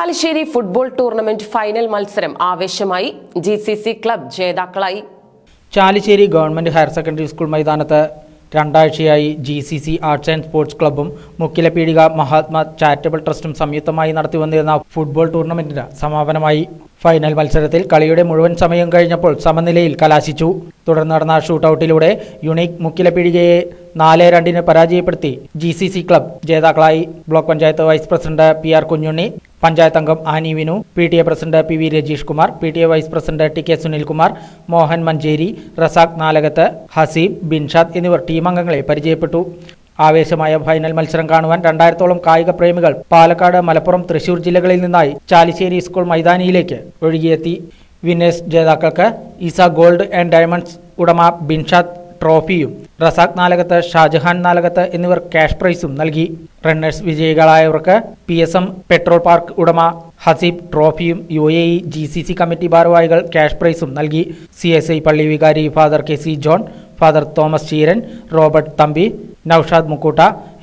Chalissery football tournament final മത്സരം ആവേശമായി. GCC club ജേതാക്കളായി. Chalissery government higher secondary school മൈതാനത്ത് രണ്ടാഴ്ചയായി GCC ആർട്സ് ആൻഡ് സ്പോർട്സ് ക്ലബ്ബും മുക്കിലപീടിക മഹാത്മാ ചാരിറ്റബിൾ ട്രസ്റ്റും സംയുക്തമായി നടത്തിവന്നിരുന്ന ഫുട്ബോൾ ടൂർണമെന്റിന് സമാപനമായി. ഫൈനൽ മത്സരത്തിൽ കളിയുടെ മുഴുവൻ സമയം കഴിഞ്ഞപ്പോൾ സമനിലയിൽ കലാശിച്ചു. തുടർന്ന് നടന്ന ഷൂട്ടൌട്ടിലൂടെ യുണീക്ക് മുക്കിലപീടികയെ 4-2 പരാജയപ്പെടുത്തി GCC ക്ലബ് ജേതാക്കളായി. Block panchayat vice president PR Kunjunni, panchayat അംഗം Ani Vinu, PTA president PV Rajeesh Kumar, PTA vice president TK Sunilkumar, Mohan Manjeri, Razak Nalakath, Haseeb, Binshad എന്നിവർ ടീം അംഗങ്ങളെ പരിചയപ്പെട്ടു. ആവേശമായ ഫൈനൽ മത്സരം കാണുവാൻ 2000-ഓളം കായിക പ്രേമികൾ പാലക്കാട്, മലപ്പുറം, തൃശൂർ ജില്ലകളിൽ നിന്നായി ചാലിശ്ശേരി സ്കൂൾ മൈതാനിയിലേക്ക് ഒഴുകിയെത്തി. വിന്നേഴ്സ് ജേതാക്കൾക്ക് ഈസ ഗോൾഡ് ആൻഡ് ഡയമണ്ട്സ് ഉടമ ബിൻഷാദ് ട്രോഫിയും റസാഖ് നാലകത്ത്, ഷാജഹാൻ നാലകത്ത് എന്നിവർ ക്യാഷ് പ്രൈസും നൽകി. റണ്ണേഴ്സ് വിജയികളായവർക്ക് PSM പെട്രോൾ പാർക്ക് ഉടമ ഹസീബ് ട്രോഫിയും UAE GCC കമ്മിറ്റി ഭാരവാഹികൾ ക്യാഷ് പ്രൈസും നൽകി. CSI പള്ളി വികാരി father KC John, father Thomas Cheeran, Robert Thampi, Naushad Mukkootta,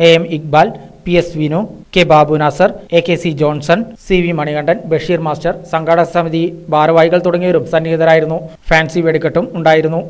AM Iqbal, PS Vinu, K Babu Nasar, AKC Johnson, CV Manikandan, Basheer master, സംഘാടക സമിതി ഭാരവാഹികൾ തുടങ്ങിയവരും സന്നിഹിതരായിരുന്നു. ഫാൻസി വെടിക്കെട്ടും ഉണ്ടായിരുന്നു.